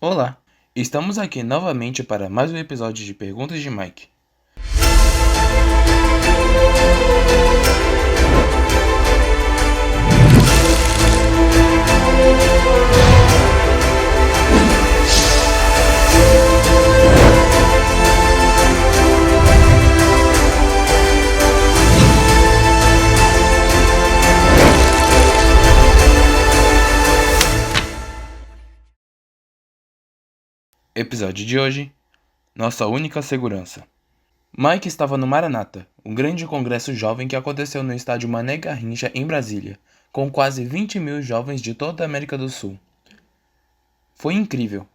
Olá, estamos aqui novamente para mais um episódio de Perguntas de Mike. Episódio de hoje: Nossa única segurança. Mike estava no Maranata, um grande congresso jovem que aconteceu no estádio Mané Garrincha, em Brasília, com quase 20 mil jovens de toda a América do Sul. Foi incrível.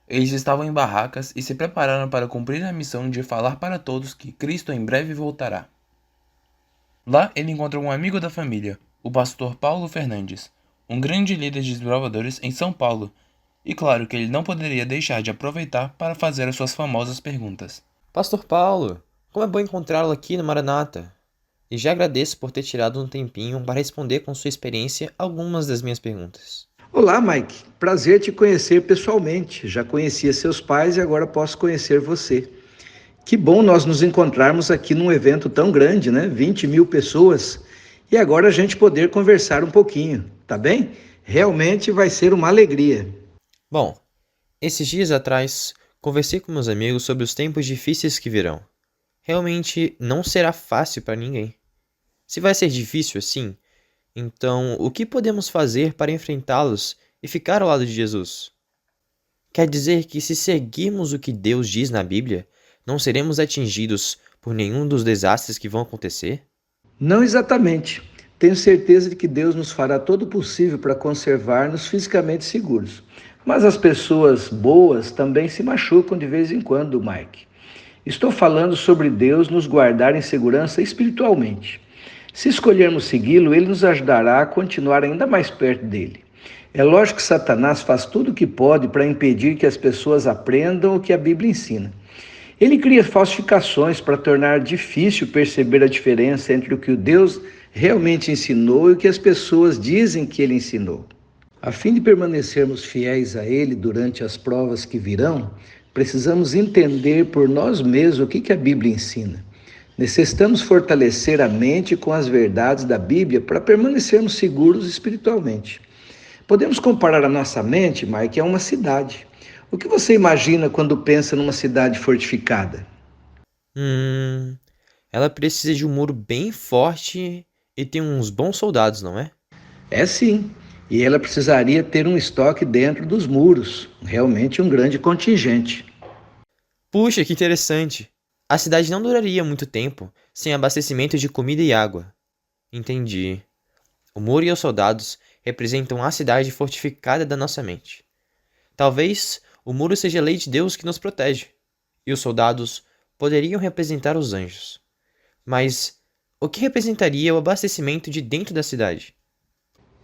Eles estavam em barracas e se prepararam para cumprir a missão de falar para todos que Cristo em breve voltará. Lá ele encontrou um amigo da família, o pastor Paulo Fernandes, um grande líder de desbravadores em São Paulo, e claro que ele não poderia deixar de aproveitar para fazer as suas famosas perguntas. Pastor Paulo, como é bom encontrá-lo aqui no Maranata. E já agradeço por ter tirado um tempinho para responder com sua experiência algumas das minhas perguntas. Olá, Mike. Prazer te conhecer pessoalmente. Já conhecia seus pais e agora posso conhecer você. Que bom nós nos encontrarmos aqui num evento tão grande, né? 20 mil pessoas. E agora a gente poder conversar um pouquinho, tá bem? Realmente vai ser uma alegria. Bom, esses dias atrás, conversei com meus amigos sobre os tempos difíceis que virão. Realmente não será fácil para ninguém. Se vai ser difícil assim, então o que podemos fazer para enfrentá-los e ficar ao lado de Jesus? Quer dizer que se seguirmos o que Deus diz na Bíblia, não seremos atingidos por nenhum dos desastres que vão acontecer? Não exatamente. Tenho certeza de que Deus nos fará todo o possível para conservar-nos fisicamente seguros. Mas as pessoas boas também se machucam de vez em quando, Mike. Estou falando sobre Deus nos guardar em segurança espiritualmente. Se escolhermos segui-lo, ele nos ajudará a continuar ainda mais perto dele. É lógico que Satanás faz tudo o que pode para impedir que as pessoas aprendam o que a Bíblia ensina. Ele cria falsificações para tornar difícil perceber a diferença entre o que o Deus realmente ensinou e o que as pessoas dizem que ele ensinou. A fim de permanecermos fiéis a ele durante as provas que virão, precisamos entender por nós mesmos o que a Bíblia ensina. Necessitamos fortalecer a mente com as verdades da Bíblia para permanecermos seguros espiritualmente. Podemos comparar a nossa mente, Mike, a uma cidade. O que você imagina quando pensa numa cidade fortificada? Hum, ela precisa de um muro bem forte e tem uns bons soldados, não é? É sim, e ela precisaria ter um estoque dentro dos muros, realmente um grande contingente. Puxa, que interessante! A cidade não duraria muito tempo sem abastecimento de comida e água. Entendi. O muro e os soldados representam a cidade fortificada da nossa mente. Talvez o muro seja a lei de Deus que nos protege, e os soldados poderiam representar os anjos. Mas o que representaria o abastecimento de dentro da cidade?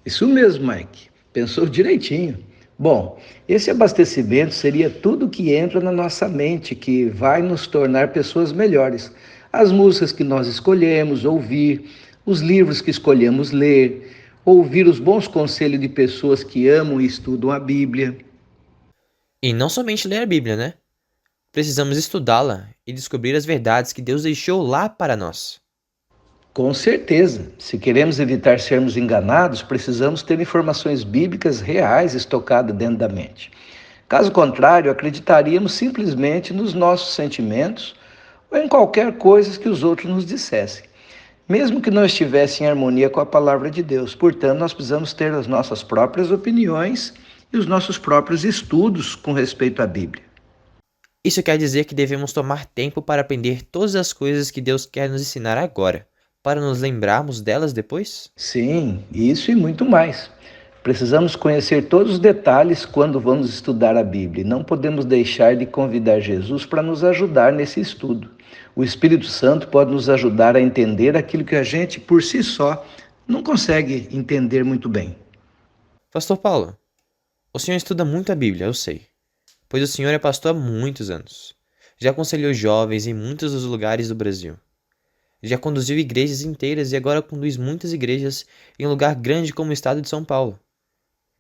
Isso mesmo, Mike. Pensou direitinho. Bom, esse abastecimento seria tudo que entra na nossa mente, que vai nos tornar pessoas melhores. As músicas que nós escolhemos ouvir, os livros que escolhemos ler, ouvir os bons conselhos de pessoas que amam e estudam a Bíblia. E não somente ler a Bíblia, né? Precisamos estudá-la e descobrir as verdades que Deus deixou lá para nós. Com certeza, se queremos evitar sermos enganados, precisamos ter informações bíblicas reais estocadas dentro da mente. Caso contrário, acreditaríamos simplesmente nos nossos sentimentos ou em qualquer coisa que os outros nos dissessem, mesmo que não estivesse em harmonia com a palavra de Deus. Portanto, nós precisamos ter as nossas próprias opiniões e os nossos próprios estudos com respeito à Bíblia. Isso quer dizer que devemos tomar tempo para aprender todas as coisas que Deus quer nos ensinar agora, para nos lembrarmos delas depois? Sim, isso e muito mais. Precisamos conhecer todos os detalhes quando vamos estudar a Bíblia. Não podemos deixar de convidar Jesus para nos ajudar nesse estudo. O Espírito Santo pode nos ajudar a entender aquilo que a gente, por si só, não consegue entender muito bem. Pastor Paulo, o senhor estuda muito a Bíblia, eu sei, pois o senhor é pastor há muitos anos. Já aconselhou jovens em muitos dos lugares do Brasil. Já conduziu igrejas inteiras e agora conduz muitas igrejas em um lugar grande como o estado de São Paulo.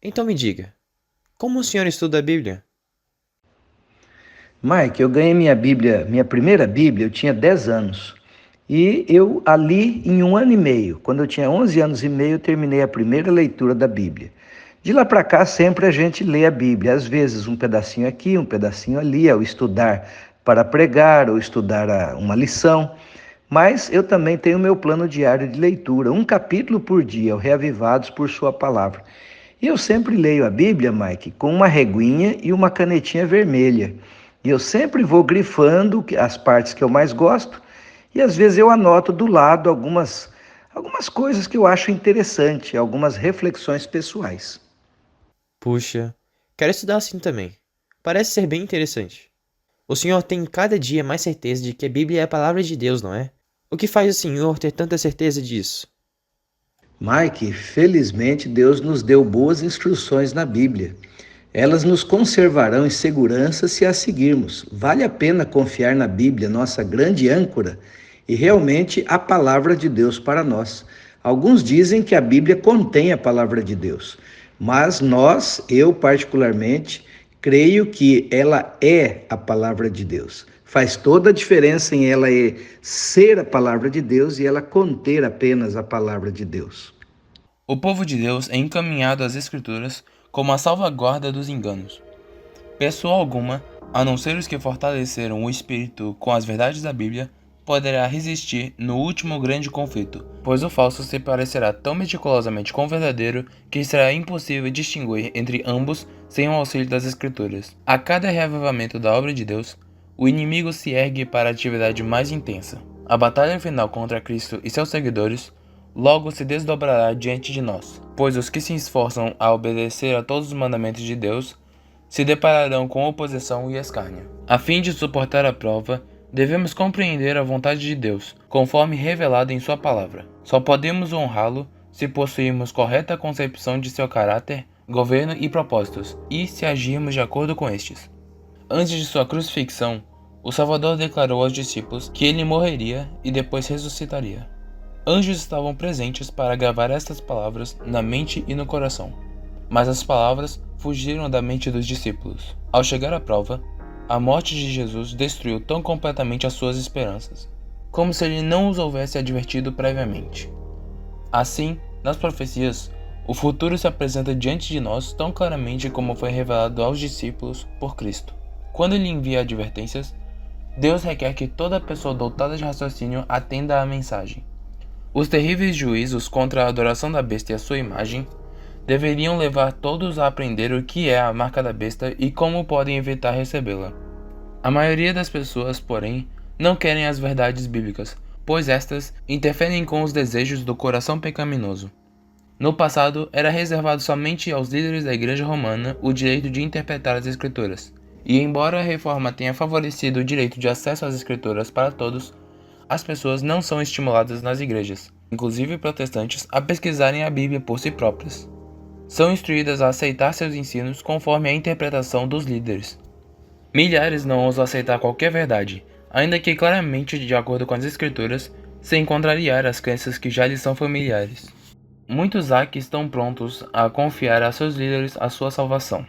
Então me diga, como o senhor estuda a Bíblia? Mike, eu ganhei minha Bíblia, minha primeira Bíblia, eu tinha 10 anos. E eu a li em 1 ano e meio. Quando eu tinha 11 anos e meio, eu terminei a primeira leitura da Bíblia. De lá para cá, sempre a gente lê a Bíblia. Às vezes um pedacinho aqui, um pedacinho ali, ao estudar para pregar ou estudar uma lição. Mas eu também tenho meu plano diário de leitura, um capítulo por dia, o Reavivados por Sua Palavra. E eu sempre leio a Bíblia, Mike, com uma reguinha e uma canetinha vermelha. E eu sempre vou grifando as partes que eu mais gosto e às vezes eu anoto do lado algumas coisas que eu acho interessante, algumas reflexões pessoais. Puxa, quero estudar assim também. Parece ser bem interessante. O senhor tem cada dia mais certeza de que a Bíblia é a palavra de Deus, não é? O que faz o senhor ter tanta certeza disso? Mike, felizmente Deus nos deu boas instruções na Bíblia. Elas nos conservarão em segurança se as seguirmos. Vale a pena confiar na Bíblia, nossa grande âncora, e realmente a palavra de Deus para nós. Alguns dizem que a Bíblia contém a palavra de Deus, mas eu particularmente, creio que ela é a palavra de Deus. Faz toda a diferença em ela ser a palavra de Deus e ela conter apenas a palavra de Deus. O povo de Deus é encaminhado às Escrituras como a salvaguarda dos enganos. Pessoa alguma, a não ser os que fortaleceram o espírito com as verdades da Bíblia, poderá resistir no último grande conflito, pois o falso se parecerá tão meticulosamente com o verdadeiro que será impossível distinguir entre ambos sem o auxílio das Escrituras. A cada reavivamento da obra de Deus, o inimigo se ergue para a atividade mais intensa. A batalha final contra Cristo e seus seguidores logo se desdobrará diante de nós, pois os que se esforçam a obedecer a todos os mandamentos de Deus se depararão com oposição e escárnio. A fim de suportar a prova, devemos compreender a vontade de Deus, conforme revelada em Sua palavra. Só podemos honrá-lo se possuirmos correta concepção de seu caráter, governo e propósitos, e se agirmos de acordo com estes. Antes de sua crucifixão, o Salvador declarou aos discípulos que ele morreria e depois ressuscitaria. Anjos estavam presentes para gravar estas palavras na mente e no coração, mas as palavras fugiram da mente dos discípulos. Ao chegar à prova, a morte de Jesus destruiu tão completamente as suas esperanças, como se ele não os houvesse advertido previamente. Assim, nas profecias, o futuro se apresenta diante de nós tão claramente como foi revelado aos discípulos por Cristo. Quando ele envia advertências, Deus requer que toda pessoa dotada de raciocínio atenda à mensagem. Os terríveis juízos contra a adoração da besta e a sua imagem deveriam levar todos a aprender o que é a marca da besta e como podem evitar recebê-la. A maioria das pessoas, porém, não querem as verdades bíblicas, pois estas interferem com os desejos do coração pecaminoso. No passado, era reservado somente aos líderes da Igreja Romana o direito de interpretar as Escrituras, e embora a reforma tenha favorecido o direito de acesso às Escrituras para todos, as pessoas não são estimuladas nas igrejas, inclusive protestantes, a pesquisarem a Bíblia por si próprias. São instruídas a aceitar seus ensinos conforme a interpretação dos líderes. Milhares não ousam aceitar qualquer verdade, ainda que claramente de acordo com as Escrituras, sem contrariar as crenças que já lhes são familiares. Muitos há que estão prontos a confiar a seus líderes a sua salvação.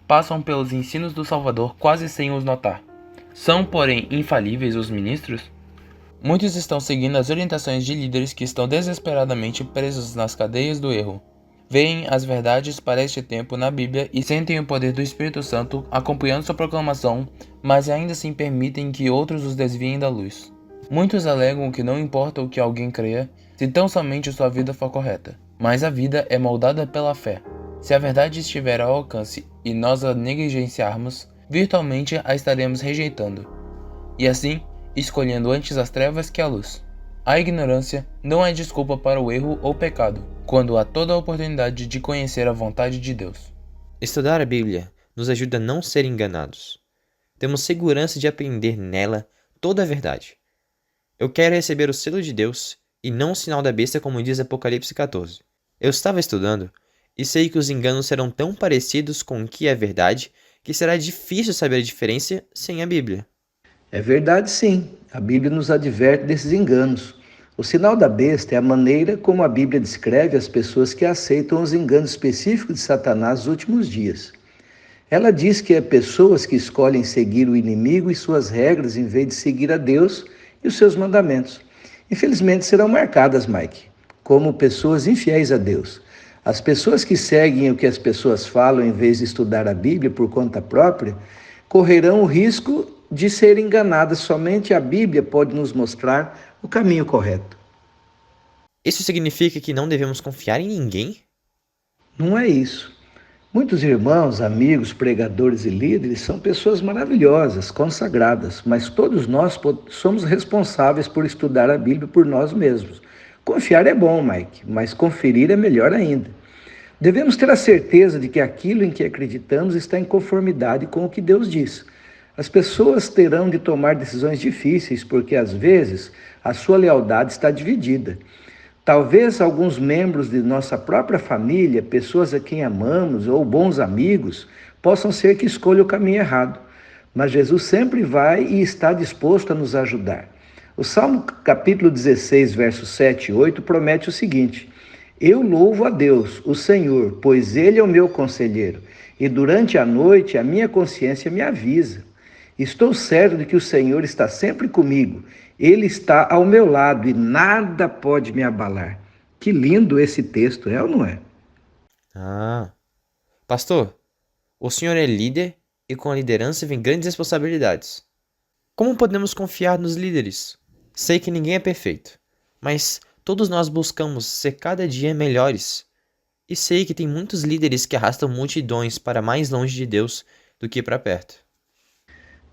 Passam pelos ensinos do Salvador quase sem os notar. São, porém, infalíveis os ministros? Muitos estão seguindo as orientações de líderes que estão desesperadamente presos nas cadeias do erro. Veem as verdades para este tempo na Bíblia e sentem o poder do Espírito Santo acompanhando sua proclamação, mas ainda assim permitem que outros os desviem da luz. Muitos alegam que não importa o que alguém creia, se tão somente sua vida for correta. Mas a vida é moldada pela fé. Se a verdade estiver ao alcance e nós a negligenciarmos, virtualmente a estaremos rejeitando. E assim, escolhendo antes as trevas que a luz. A ignorância não é desculpa para o erro ou pecado, quando há toda a oportunidade de conhecer a vontade de Deus. Estudar a Bíblia nos ajuda a não ser enganados. Temos segurança de aprender nela toda a verdade. Eu quero receber o selo de Deus e não o sinal da besta, como diz Apocalipse 14. Eu estava estudando e sei que os enganos serão tão parecidos com o que é verdade que será difícil saber a diferença sem a Bíblia. É verdade, sim. A Bíblia nos adverte desses enganos. O sinal da besta é a maneira como a Bíblia descreve as pessoas que aceitam os enganos específicos de Satanás nos últimos dias. Ela diz que é pessoas que escolhem seguir o inimigo e suas regras em vez de seguir a Deus e os seus mandamentos. Infelizmente serão marcadas, Mike, como pessoas infiéis a Deus. As pessoas que seguem o que as pessoas falam em vez de estudar a Bíblia por conta própria, correrão o risco de ser enganadas. Somente a Bíblia pode nos mostrar o caminho correto. Isso significa que não devemos confiar em ninguém? Não é isso. Muitos irmãos, amigos, pregadores e líderes são pessoas maravilhosas, consagradas, mas todos nós somos responsáveis por estudar a Bíblia por nós mesmos. Confiar é bom, Mike, mas conferir é melhor ainda. Devemos ter a certeza de que aquilo em que acreditamos está em conformidade com o que Deus diz. As pessoas terão de tomar decisões difíceis porque, às vezes, a sua lealdade está dividida. Talvez alguns membros de nossa própria família, pessoas a quem amamos ou bons amigos, possam ser que escolham o caminho errado. Mas Jesus sempre vai e está disposto a nos ajudar. O Salmo capítulo 16, versos 7 e 8 promete o seguinte: Eu louvo a Deus, o Senhor, pois Ele é o meu conselheiro, e durante a noite a minha consciência me avisa. Estou certo de que o Senhor está sempre comigo. Ele está ao meu lado e nada pode me abalar. Que lindo esse texto, é ou não é? Pastor, o senhor é líder e com a liderança vem grandes responsabilidades. Como podemos confiar nos líderes? Sei que ninguém é perfeito, mas todos nós buscamos ser cada dia melhores. E sei que tem muitos líderes que arrastam multidões para mais longe de Deus do que para perto.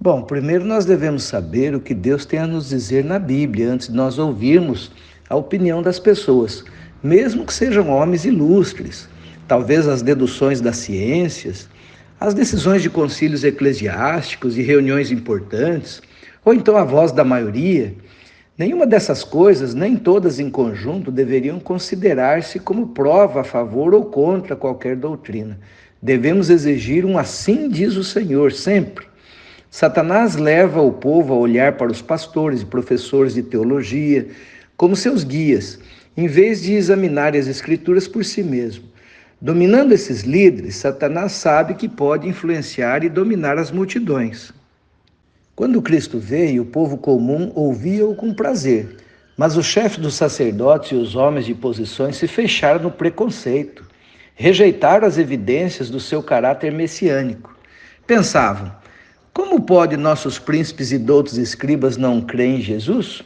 Bom, primeiro nós devemos saber o que Deus tem a nos dizer na Bíblia antes de nós ouvirmos a opinião das pessoas, mesmo que sejam homens ilustres. Talvez as deduções das ciências, as decisões de concílios eclesiásticos e reuniões importantes, ou então a voz da maioria. Nenhuma dessas coisas, nem todas em conjunto, deveriam considerar-se como prova a favor ou contra qualquer doutrina. Devemos exigir um assim diz o Senhor, sempre. Satanás leva o povo a olhar para os pastores e professores de teologia como seus guias, em vez de examinar as Escrituras por si mesmo. Dominando esses líderes, Satanás sabe que pode influenciar e dominar as multidões. Quando Cristo veio, o povo comum ouvia-o com prazer, mas os chefes dos sacerdotes e os homens de posições se fecharam no preconceito, rejeitaram as evidências do seu caráter messiânico. Pensavam: como pode nossos príncipes e doutos escribas não crer em Jesus?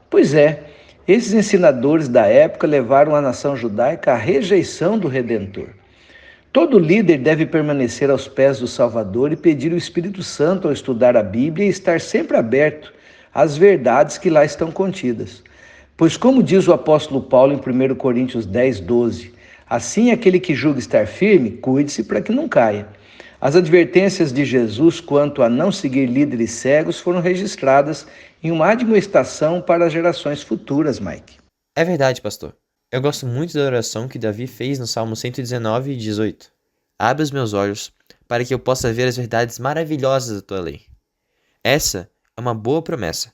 Pois é, esses ensinadores da época levaram a nação judaica à rejeição do Redentor. Todo líder deve permanecer aos pés do Salvador e pedir o Espírito Santo ao estudar a Bíblia e estar sempre aberto às verdades que lá estão contidas. Pois como diz o apóstolo Paulo em 1 Coríntios 10, 12, assim aquele que julga estar firme, cuide-se para que não caia. As advertências de Jesus quanto a não seguir líderes cegos foram registradas em uma admoestação para as gerações futuras, Mike. É verdade, pastor. Eu gosto muito da oração que Davi fez no Salmo 119, 18. Abre os meus olhos para que eu possa ver as verdades maravilhosas da tua lei. Essa é uma boa promessa.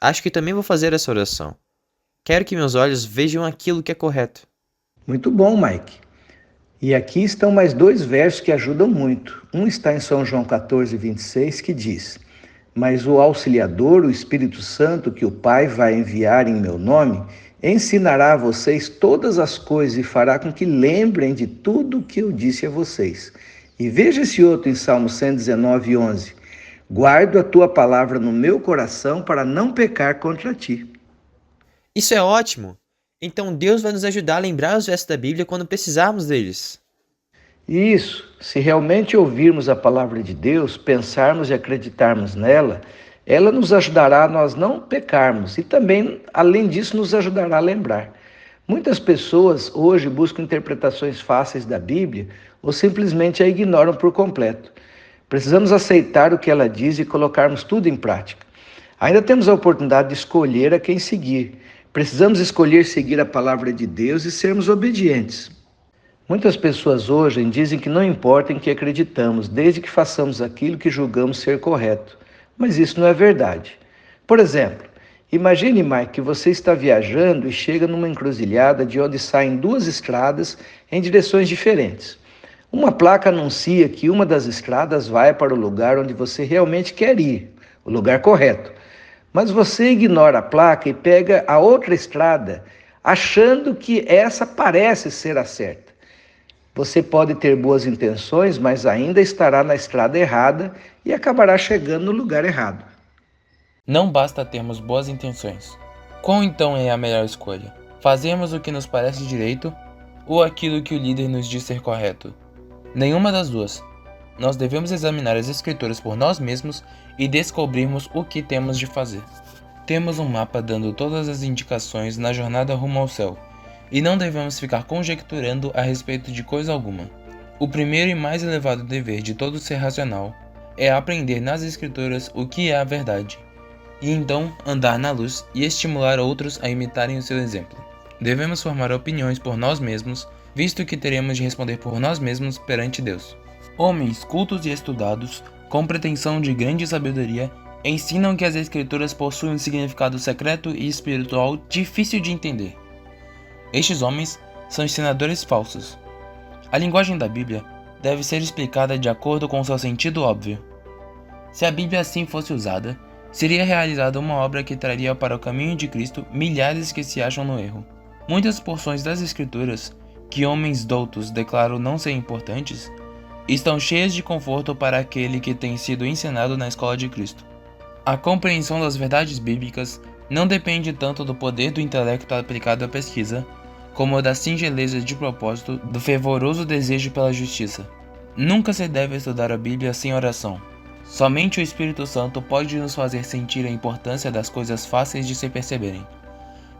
Acho que também vou fazer essa oração. Quero que meus olhos vejam aquilo que é correto. Muito bom, Mike. E aqui estão mais 2 versos que ajudam muito. Um está em São João 14, 26, que diz: Mas o Auxiliador, o Espírito Santo, que o Pai vai enviar em meu nome, ensinará a vocês todas as coisas e fará com que lembrem de tudo o que eu disse a vocês. E veja esse outro em Salmo 119, 11. Guardo a tua palavra no meu coração para não pecar contra ti. Isso é ótimo! Então Deus vai nos ajudar a lembrar os versos da Bíblia quando precisarmos deles. Isso, se realmente ouvirmos a palavra de Deus, pensarmos e acreditarmos nela, ela nos ajudará a nós não pecarmos e também, além disso, nos ajudará a lembrar. Muitas pessoas hoje buscam interpretações fáceis da Bíblia ou simplesmente a ignoram por completo. Precisamos aceitar o que ela diz e colocarmos tudo em prática. Ainda temos a oportunidade de escolher a quem seguir. Precisamos escolher seguir a palavra de Deus e sermos obedientes. Muitas pessoas hoje dizem que não importa em que acreditamos, desde que façamos aquilo que julgamos ser correto. Mas isso não é verdade. Por exemplo, imagine, Mike, que você está viajando e chega numa encruzilhada de onde saem 2 estradas em direções diferentes. Uma placa anuncia que uma das estradas vai para o lugar onde você realmente quer ir, o lugar correto. Mas você ignora a placa e pega a outra estrada, achando que essa parece ser a certa. Você pode ter boas intenções, mas ainda estará na estrada errada e acabará chegando no lugar errado. Não basta termos boas intenções. Qual então é a melhor escolha? Fazermos o que nos parece direito ou aquilo que o líder nos diz ser correto? Nenhuma das duas. Nós devemos examinar as escrituras por nós mesmos e descobrirmos o que temos de fazer. Temos um mapa dando todas as indicações na jornada rumo ao céu, e não devemos ficar conjecturando a respeito de coisa alguma. O primeiro e mais elevado dever de todo ser racional é aprender nas escrituras o que é a verdade, e então andar na luz e estimular outros a imitarem o seu exemplo. Devemos formar opiniões por nós mesmos, visto que teremos de responder por nós mesmos perante Deus. Homens cultos e estudados, com pretensão de grande sabedoria, ensinam que as escrituras possuem um significado secreto e espiritual difícil de entender. Estes homens são ensinadores falsos. A linguagem da Bíblia deve ser explicada de acordo com seu sentido óbvio. Se a Bíblia assim fosse usada, seria realizada uma obra que traria para o caminho de Cristo milhares que se acham no erro. Muitas porções das Escrituras, que homens doutos declaram não ser importantes, estão cheias de conforto para aquele que tem sido ensinado na escola de Cristo. A compreensão das verdades bíblicas não depende tanto do poder do intelecto aplicado à pesquisa, como da singeleza de propósito, do fervoroso desejo pela justiça. Nunca se deve estudar a Bíblia sem oração. Somente o Espírito Santo pode nos fazer sentir a importância das coisas fáceis de se perceberem,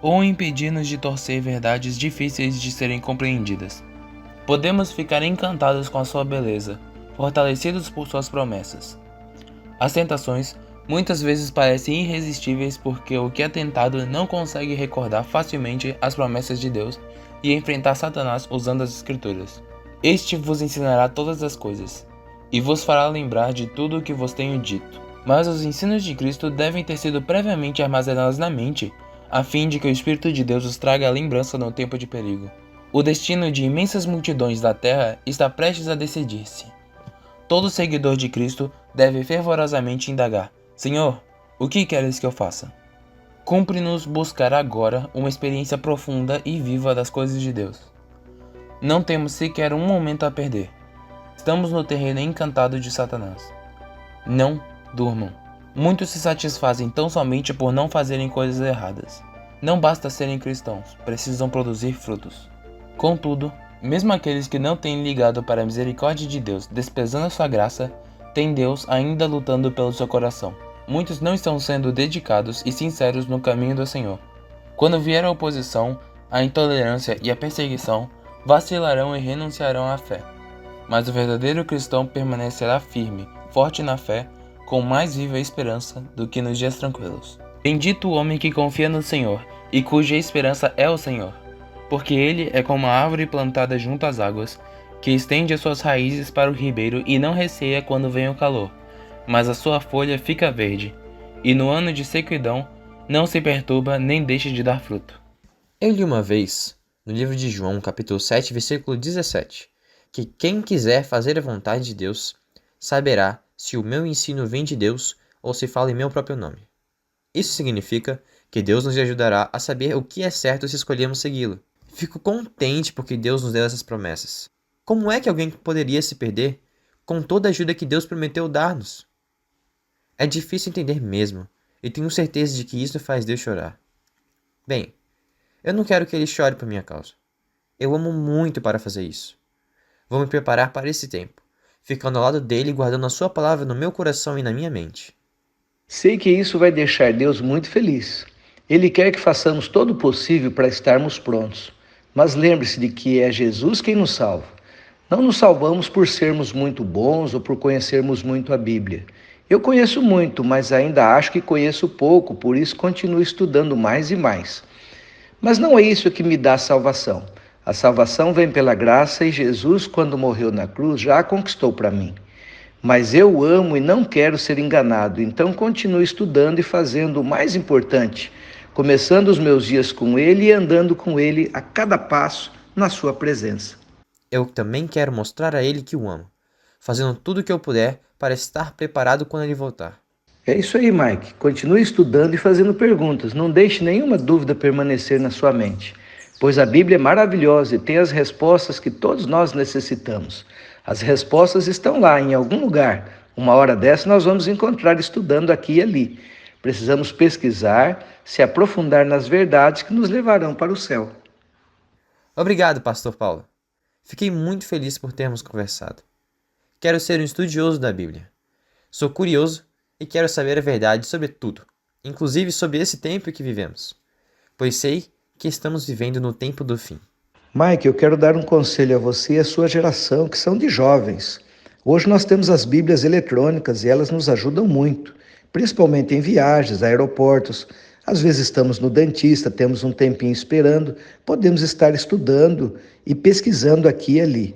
ou impedir-nos de torcer verdades difíceis de serem compreendidas. Podemos ficar encantados com a sua beleza, fortalecidos por suas promessas. As tentações muitas vezes parecem irresistíveis porque o que é tentado não consegue recordar facilmente as promessas de Deus e enfrentar Satanás usando as Escrituras. Este vos ensinará todas as coisas, e vos fará lembrar de tudo o que vos tenho dito. Mas os ensinos de Cristo devem ter sido previamente armazenados na mente, a fim de que o Espírito de Deus os traga a lembrança no tempo de perigo. O destino de imensas multidões da terra está prestes a decidir-se. Todo seguidor de Cristo deve fervorosamente indagar: Senhor, o que queres que eu faça? Cumpre-nos buscar agora uma experiência profunda e viva das coisas de Deus. Não temos sequer um momento a perder. Estamos no terreno encantado de Satanás. Não durmam. Muitos se satisfazem tão somente por não fazerem coisas erradas. Não basta serem cristãos, precisam produzir frutos. Contudo, mesmo aqueles que não têm ligado para a misericórdia de Deus, desprezando a sua graça, têm Deus ainda lutando pelo seu coração. Muitos não estão sendo dedicados e sinceros no caminho do Senhor. Quando vier a oposição, a intolerância e a perseguição, vacilarão e renunciarão à fé. Mas o verdadeiro cristão permanecerá firme, forte na fé, com mais viva esperança do que nos dias tranquilos. Bendito o homem que confia no Senhor e cuja esperança é o Senhor, porque ele é como a árvore plantada junto às águas, que estende as suas raízes para o ribeiro e não receia quando vem o calor, mas a sua folha fica verde, e no ano de sequidão não se perturba nem deixa de dar fruto. Eu li uma vez, no livro de João, capítulo 7, versículo 17, que quem quiser fazer a vontade de Deus, saberá se o meu ensino vem de Deus ou se fala em meu próprio nome. Isso significa que Deus nos ajudará a saber o que é certo se escolhermos segui-lo. Fico contente porque Deus nos deu essas promessas. Como é que alguém poderia se perder com toda a ajuda que Deus prometeu dar-nos? É difícil entender mesmo, e tenho certeza de que isso faz Deus chorar. Bem, eu não quero que ele chore por minha causa. Eu amo muito para fazer isso. Vou me preparar para esse tempo, ficando ao lado dele e guardando a sua palavra no meu coração e na minha mente. Sei que isso vai deixar Deus muito feliz. Ele quer que façamos todo o possível para estarmos prontos. Mas lembre-se de que é Jesus quem nos salva. Não nos salvamos por sermos muito bons ou por conhecermos muito a Bíblia. Eu conheço muito, mas ainda acho que conheço pouco, por isso continuo estudando mais e mais. Mas não é isso que me dá a salvação. A salvação vem pela graça e Jesus, quando morreu na cruz, já a conquistou para mim. Mas eu amo e não quero ser enganado, então continuo estudando e fazendo o mais importante, começando os meus dias com Ele e andando com Ele a cada passo na sua presença. Eu também quero mostrar a ele que o amo, fazendo tudo o que eu puder para estar preparado quando ele voltar. É isso aí, Mike. Continue estudando e fazendo perguntas. Não deixe nenhuma dúvida permanecer na sua mente, pois a Bíblia é maravilhosa e tem as respostas que todos nós necessitamos. As respostas estão lá, em algum lugar. Uma hora dessa nós vamos encontrar estudando aqui e ali. Precisamos pesquisar, se aprofundar nas verdades que nos levarão para o céu. Obrigado, Pastor Paulo. Fiquei muito feliz por termos conversado. Quero ser um estudioso da Bíblia. Sou curioso e quero saber a verdade sobre tudo, inclusive sobre esse tempo que vivemos, pois sei que estamos vivendo no tempo do fim. Mike, eu quero dar um conselho a você e à sua geração, que são de jovens. Hoje nós temos as Bíblias eletrônicas e elas nos ajudam muito, principalmente em viagens, aeroportos. Às vezes estamos no dentista, temos um tempinho esperando, podemos estar estudando e pesquisando aqui e ali.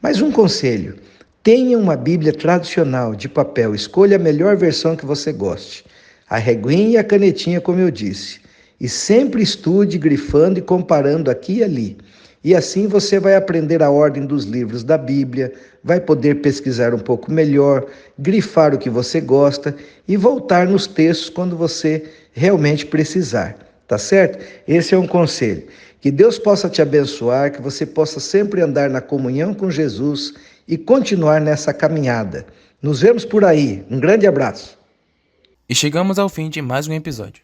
Mas um conselho: tenha uma Bíblia tradicional de papel, escolha a melhor versão que você goste. A reguinha e a canetinha, como eu disse. E sempre estude grifando e comparando aqui e ali. E assim você vai aprender a ordem dos livros da Bíblia, vai poder pesquisar um pouco melhor, grifar o que você gosta e voltar nos textos quando você realmente precisar, tá certo? Esse é um conselho. Que Deus possa te abençoar, que você possa sempre andar na comunhão com Jesus e continuar nessa caminhada. Nos vemos por aí. Um grande abraço. E chegamos ao fim de mais um episódio.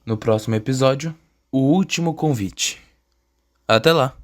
No próximo episódio, o último convite. Até lá!